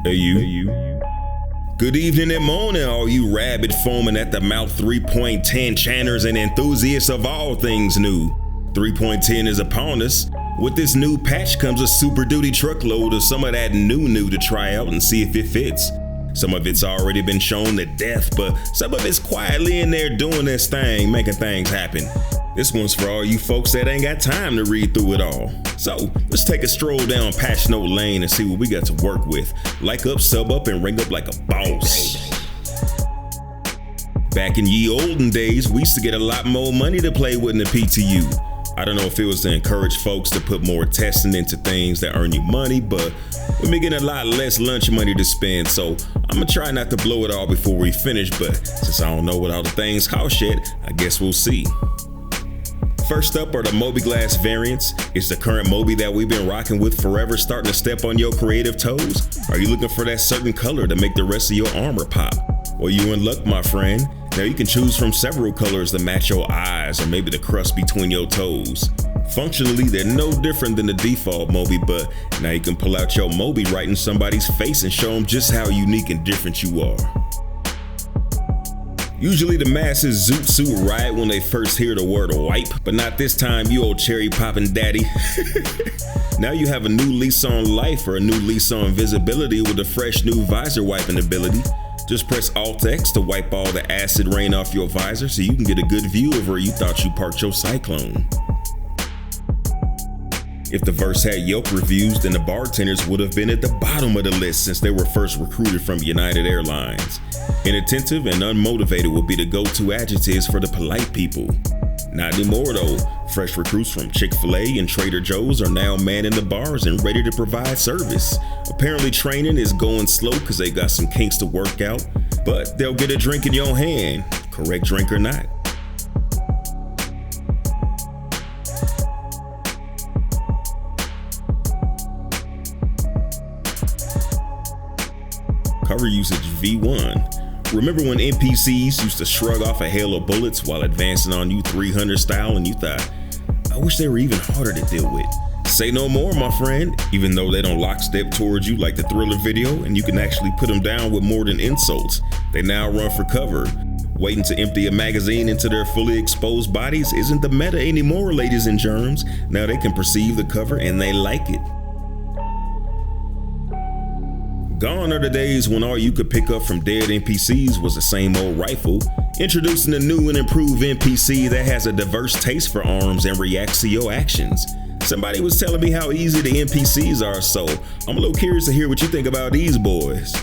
Hey you. Good evening and morning, all you rabid foaming at the mouth 3.10 channers and enthusiasts of all things new. 3.10 is upon us. With this new patch comes a super duty truckload of some of that new to try out and see if it fits. Some of it's already been shown to death, but some of it's quietly in there doing this thing, making things happen. This one's for all you folks that ain't got time to read through it all. So let's take a stroll down Patch Note Lane and see what we got to work with. Like up, sub up, and ring up like a boss. Back in ye olden days, we used to get a lot more money to play with in the PTU. I don't know if it was to encourage folks to put more testing into things that earn you money, but we've been getting a lot less lunch money to spend, so I'm gonna try not to blow it all before we finish, but since I don't know what all the things cost yet, I guess we'll see. First up are the MobiGlas variants. It's the current Mobi that we've been rocking with forever, starting to step on your creative toes. Are you looking for that certain color to make the rest of your armor pop? Well, you in luck, my friend. Now you can choose from several colors to match your eyes or maybe the crust between your toes. Functionally, they're no different than the default Mobi, but now you can pull out your Mobi right in somebody's face and show them just how unique and different you are. Usually the masses zoot suit riot when they first hear the word wipe, but not this time, you old cherry poppin' daddy. Now you have a new lease on life or a new lease on visibility with a fresh new visor wiping ability. Just press Alt-X to wipe all the acid rain off your visor so you can get a good view of where you thought you parked your Cyclone. If the verse had Yelp reviews, then the bartenders would have been at the bottom of the list since they were first recruited from United Airlines. Inattentive and unmotivated would be the go-to adjectives for the polite people. Not anymore though. Fresh recruits from Chick-fil-A and Trader Joe's are now manning the bars and ready to provide service. Apparently training is going slow because they got some kinks to work out, but they'll get a drink in your hand, correct drink or not. Cover usage V1. Remember when NPCs used to shrug off a hail of bullets while advancing on you 300 style and you thought, I wish they were even harder to deal with. Say no more, my friend. Even though they don't lockstep towards you like the Thriller video and you can actually put them down with more than insults, they now run for cover. Waiting to empty a magazine into their fully exposed bodies isn't the meta anymore, ladies and germs. Now they can perceive the cover and they like it. Gone are the days when all you could pick up from dead NPCs was the same old rifle. Introducing a new and improved NPC that has a diverse taste for arms and reacts to your actions. Somebody was telling me how easy the NPCs are, so I'm a little curious to hear what you think about these boys.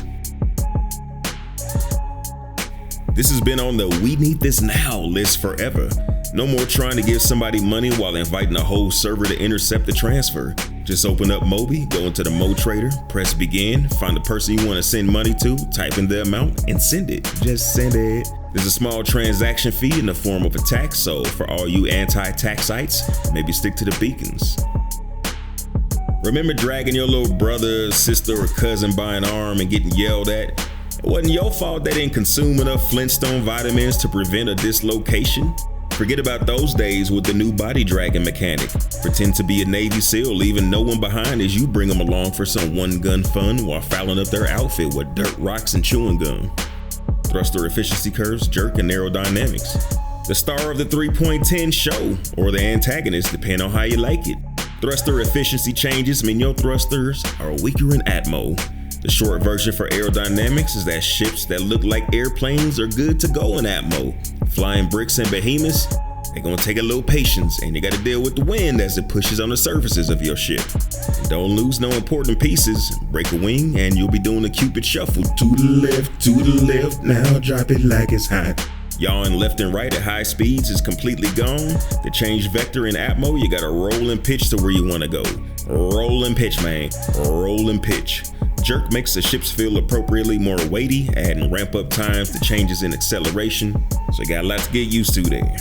This has been on the We Need This Now list forever. No more trying to give somebody money while inviting a whole server to intercept the transfer. Just open up Mobi, go into the Mo Trader, press begin, find the person you want to send money to, type in the amount, and send it. Just send it. There's a small transaction fee in the form of a tax, so for all you anti-taxites, maybe stick to the beacons. Remember dragging your little brother, sister, or cousin by an arm and getting yelled at? It wasn't your fault they didn't consume enough Flintstone vitamins to prevent a dislocation. Forget about those days with the new body dragging mechanic. Pretend to be a Navy SEAL, leaving no one behind as you bring them along for some one-gun fun while fouling up their outfit with dirt, rocks, and chewing gum. Thruster efficiency curves, jerk, and Aerodynamics. The star of the 3.10 show, or the antagonist, depending on how you like it. Thruster efficiency changes mean your thrusters are weaker in Atmo. The short version for Aerodynamics is that ships that look like airplanes are good to go in Atmo. Flying bricks and behemoths, they're gonna take a little patience and you gotta deal with the wind as it pushes on the surfaces of your ship. And don't lose no important pieces, break a wing and you'll be doing a Cupid shuffle. To the left, now drop it like it's hot. Yawing left and right at high speeds is completely gone. To change vector in Atmo, you gotta roll and pitch to where you wanna go. Roll and pitch, man, roll and pitch. Jerk makes the ships feel appropriately more weighty, adding ramp up times to changes in acceleration, so you got a lot to get used to there.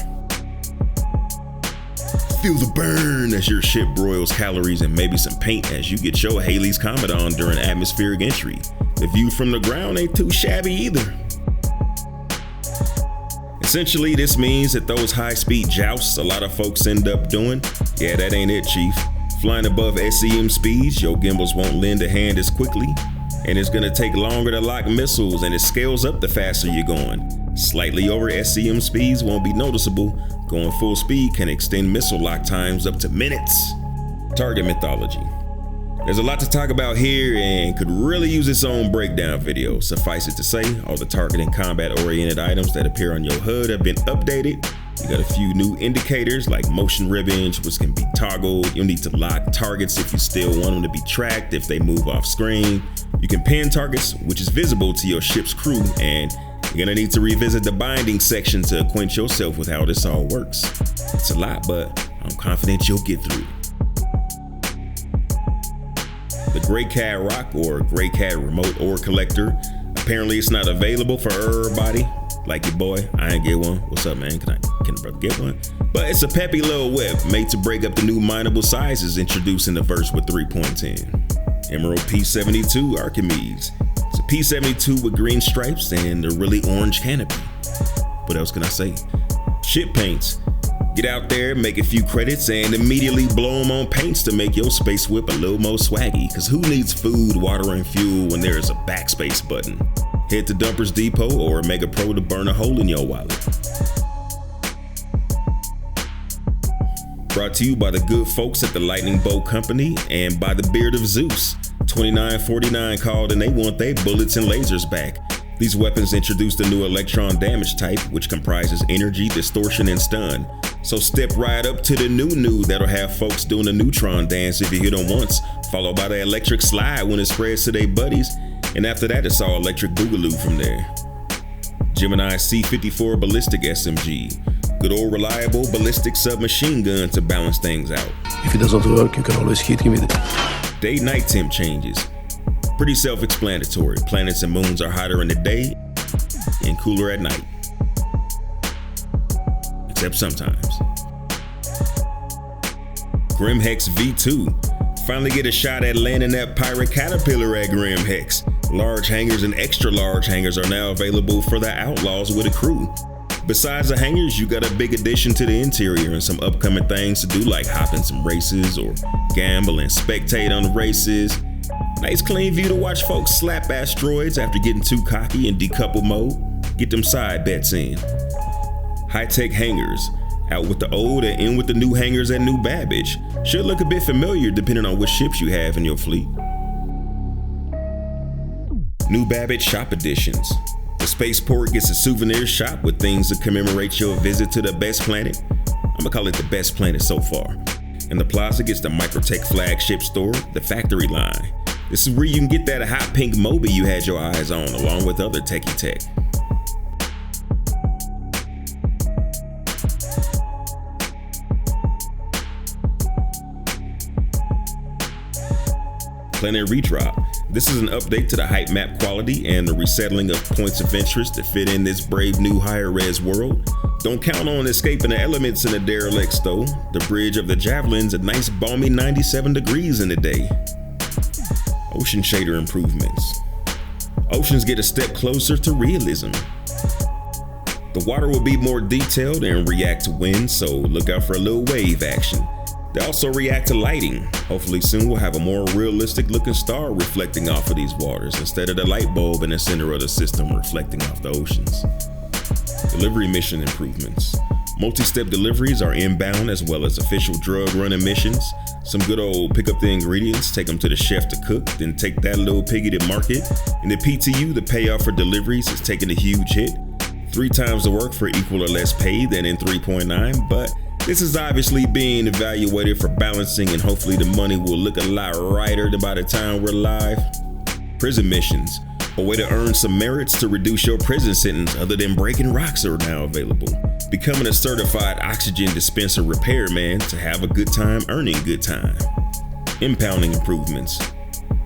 Feel the burn as your ship broils calories and maybe some paint as you get your Halley's Comet on during atmospheric entry. The view from the ground ain't too shabby either. Essentially, this means that those high-speed jousts a lot of folks end up doing, yeah, that ain't it, chief. Flying above SEM speeds, your gimbals won't lend a hand as quickly. and it's gonna take longer to lock missiles, and it scales up the faster you're going. Slightly over SCM speeds won't be noticeable. Going full speed can extend missile lock times up to minutes. Target mythology. There's a lot to talk about here and could really use its own breakdown video. Suffice it to say, all the target and combat oriented items that appear on your HUD have been updated. You got a few new indicators like motion ribbons, which can be toggled. You'll need to lock targets if you still want them to be tracked if they move off screen. You can pin targets, which is visible to your ship's crew, and you're gonna need to revisit the binding section to acquaint yourself with how this all works. It's a lot, but I'm confident you'll get through. The Gray Cat Rock or Gray Cat Remote Ore Collector. Apparently it's not available for everybody. Like your boy, I ain't get one. What's up, man? Can a brother get one? But it's a peppy little whip made to break up the new mineable sizes introduced in the verse with 3.10. Emerald P72 Archimedes. It's a P72 with green stripes and a really orange canopy. What else can I say? Ship paints. Get out there, make a few credits, and immediately blow them on paints to make your space whip a little more swaggy. Cause who needs food, water, and fuel when there is a backspace button? Head to Dumpers Depot or Mega Pro to burn a hole in your wallet. Brought to you by the good folks at the Lightning Bolt Company and by the Beard of Zeus. 2949 called and they want their bullets and lasers back. These weapons introduced a new electron damage type, which comprises energy, distortion, and stun. So step right up to the new that'll have folks doing a neutron dance if you hit them once, followed by the electric slide when it spreads to their buddies, and after that it's all electric boogaloo from there. Gemini C-54 Ballistic SMG. Good old reliable ballistic submachine gun to balance things out. If it doesn't work, you can always hit me with it. Day-night temp changes. Pretty self-explanatory. Planets and moons are hotter in the day and cooler at night. Except sometimes. Grim Hex V2. Finally get a shot at landing that pirate caterpillar at Grim Hex. Large hangars and extra large hangars are now available for the outlaws with a crew. Besides the hangars, you got a big addition to the interior and some upcoming things to do like hop in some races or gamble and spectate on the races. Nice clean view to watch folks slap asteroids after getting too cocky in decouple mode. Get them side bets in. High-tech hangars. Out with the old and in with the new hangars at New Babbage. Should look a bit familiar depending on which ships you have in your fleet. New Babbage shop editions. The spaceport gets a souvenir shop with things to commemorate your visit to the best planet. I'm gonna call it the best planet so far. And the plaza gets the Microtech flagship store, the factory line. This is where you can get that hot pink Mobi you had your eyes on, along with other techie tech. Planet Redrop. This is an update to the height map quality and the resettling of points of interest to fit in this brave new higher res world. Don't count on escaping the elements in the derelicts though. The bridge of the Javelin's a nice balmy 97 degrees in the day. Ocean shader improvements. Oceans get a step closer to realism. The water will be more detailed and react to wind, so look out for a little wave action. They also react to lighting. Hopefully soon we'll have a more realistic looking star reflecting off of these waters instead of the light bulb in the center of the system reflecting off the oceans. Delivery mission improvements. Multi-step deliveries are inbound as well as official drug running missions. Some good old pick up the ingredients, take them to the chef to cook, then take that little piggy to market. In the PTU, the payoff for deliveries is taking a huge hit. 3 times the work for equal or less pay than in 3.9, but this is obviously being evaluated for balancing and hopefully the money will look a lot righter by the time we're live. Prison missions. A way to earn some merits to reduce your prison sentence other than breaking rocks are now available. Becoming a certified oxygen dispenser repairman to have a good time earning good time. Impounding improvements.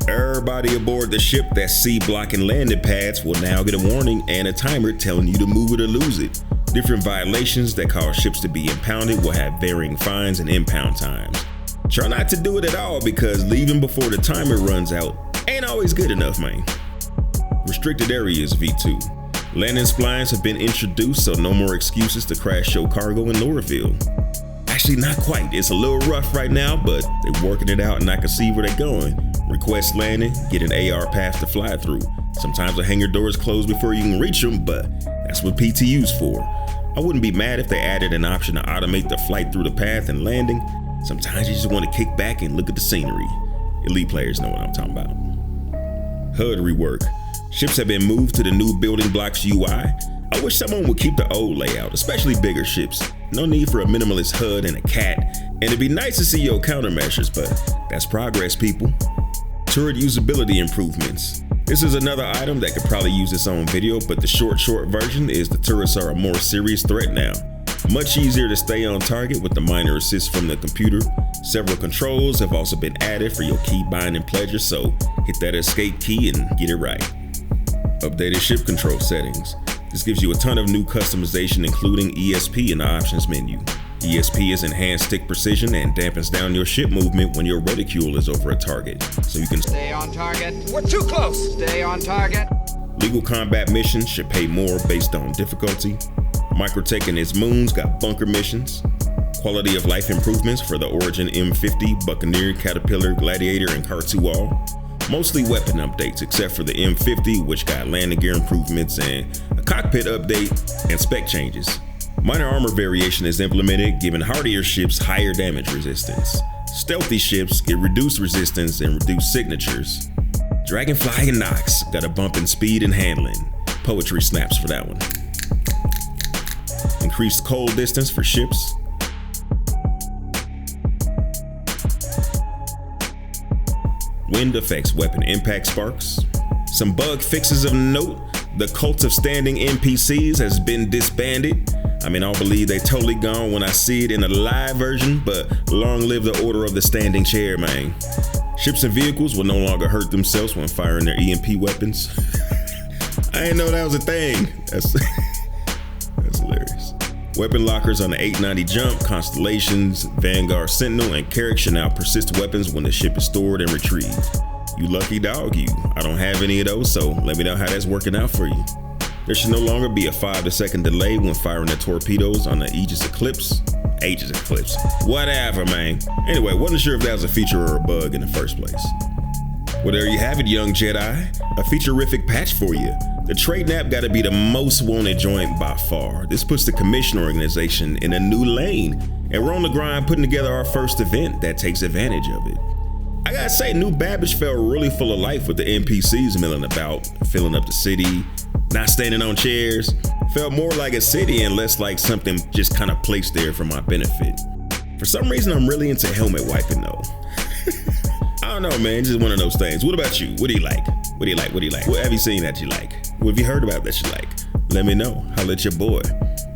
Everybody aboard the ship that's C-blocking landing pads will now get a warning and a timer telling you to move it or lose it. Different violations that cause ships to be impounded will have varying fines and impound times. Try not to do it at all because leaving before the timer runs out ain't always good enough, man. Restricted areas V2. Landing splines have been introduced, so no more excuses to crash your cargo in Lorville. Actually, not quite. It's a little rough right now, but they're working it out and I can see where they're going. Request landing, get an AR path to fly through. Sometimes the hangar doors close before you can reach them, but that's what PTU's for. I wouldn't be mad if they added an option to automate the flight through the path and landing. Sometimes you just want to kick back and look at the scenery. Elite players know what I'm talking about. HUD rework. Ships have been moved to the new building blocks UI. I wish someone would keep the old layout, especially bigger ships. No need for a minimalist HUD and a cat. And it'd be nice to see your countermeasures, but that's progress, people. Turret usability improvements. This is another item that could probably use its own video, but the short version is the turrets are a more serious threat now. Much easier to stay on target with the minor assist from the computer. Several controls have also been added for your key binding pleasure, so hit that escape key and get it right. Updated ship control settings. This gives you a ton of new customization, including ESP in the options menu. ESP is enhanced stick precision and dampens down your ship movement when your reticule is over a target, so you can stay on target. We're too close. Stay on target. Legal combat missions should pay more based on difficulty. Microtech and its moons got bunker missions. Quality of life improvements for the Origin M50, Buccaneer, Caterpillar, Gladiator, and Cartual. Mostly weapon updates except for the M50, which got landing gear improvements and a cockpit update and spec changes. Minor armor variation is implemented, giving hardier ships higher damage resistance. Stealthy ships get reduced resistance and reduced signatures. Dragonfly and Nox got a bump in speed and handling. Poetry snaps for that one. Increased cold distance for ships. Wind affects weapon impact sparks. Some bug fixes of note. The cult of standing NPCs has been disbanded. I mean, I'll believe they totally gone when I see it in a live version, but long live the order of the standing chair, man. Ships and vehicles will no longer hurt themselves when firing their EMP weapons. I didn't know that was a thing. That's hilarious. Weapon lockers on the 890 jump, Constellations, Vanguard Sentinel, and Carrick should now persist weapons when the ship is stored and retrieved. You lucky dog, you. I don't have any of those, so let me know how that's working out for you. There should no longer be a 5-second delay when firing the torpedoes on the Aegis Eclipse. Whatever, man. Anyway, wasn't sure if that was a feature or a bug in the first place. Well, there you have it, young Jedi. A featurific patch for you. The trade nap gotta be the most wanted joint by far. This puts the commission organization in a new lane, and we're on the grind putting together our first event that takes advantage of it. I gotta say, New Babbage felt really full of life with the NPCs milling about, filling up the city, not standing on chairs. Felt more like a city and less like something just kind of placed there for my benefit. For some reason, I'm really into helmet wiping though. I don't know, man, just one of those things. What about you? What do you like? What have you seen that you like? What have you heard about that you like? Let me know. Holla at your boy.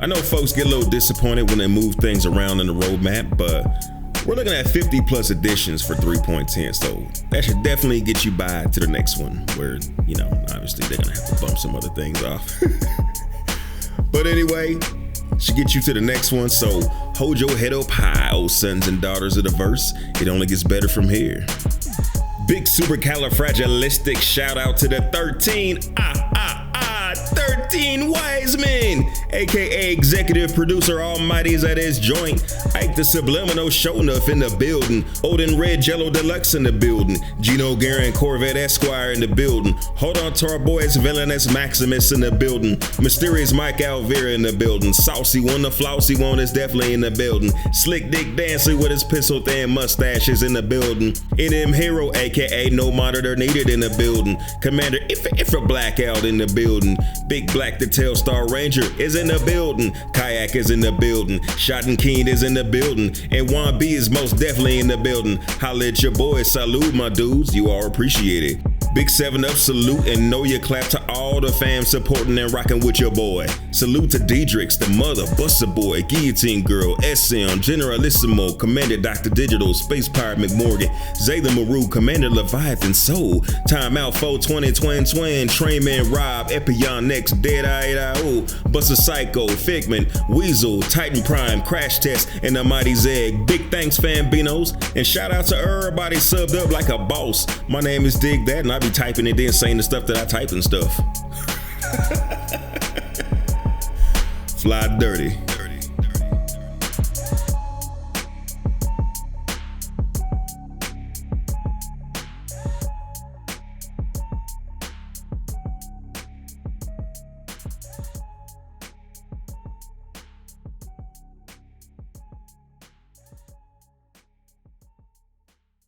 I know folks get a little disappointed when they move things around in the roadmap, but we're looking at 50 plus editions for 3.10, so that should definitely get you by to the next one where, obviously they're gonna have to bump some other things off. But anyway, should get you to the next one, so hold your head up high, old sons and daughters of the verse. It only gets better from here. Big supercalifragilistic shout out to the 13 wise men, aka executive producer almighties at his joint. Ike the Subliminal Shownuff in the building. Odin Red Jello Deluxe in the building. Gino Guerin Corvette Esquire in the building. Hold on to our boys Villainous Maximus in the building. Mysterious Mike Alvera in the building. Saucy one, the flousy one is definitely in the building. Slick Dick Dancy with his pistol thin mustache is in the building. NM Hero aka No Monitor Needed in the building. Commander Ifra Blackout in the building. Big Black the Telstar Ranger is in the building. Kayak is in the building. Shot and Keen is in the building. And Juan B is most definitely in the building. Holla at your boys. Salute my dudes. You are appreciated. Big 7-Up salute and know your clap to all the fam supporting and rocking with your boy. Salute to Dedrix, the mother, Buster Boy, Guillotine Girl, SM, Generalissimo, Commander Dr. Digital, Space Pirate McMorgan, Zay the Maru, Commander Leviathan Soul, Timeout 420 Twin, Trainman Rob, Epion Next, Dead Eye, Buster Psycho, Figment, Weasel, Titan Prime, Crash Test, and the Mighty Zeg. Big thanks, Fambinos, and shout out to everybody subbed up like a boss. My name is Dig That, and I be typing it then saying the stuff that I type and stuff. Fly dirty.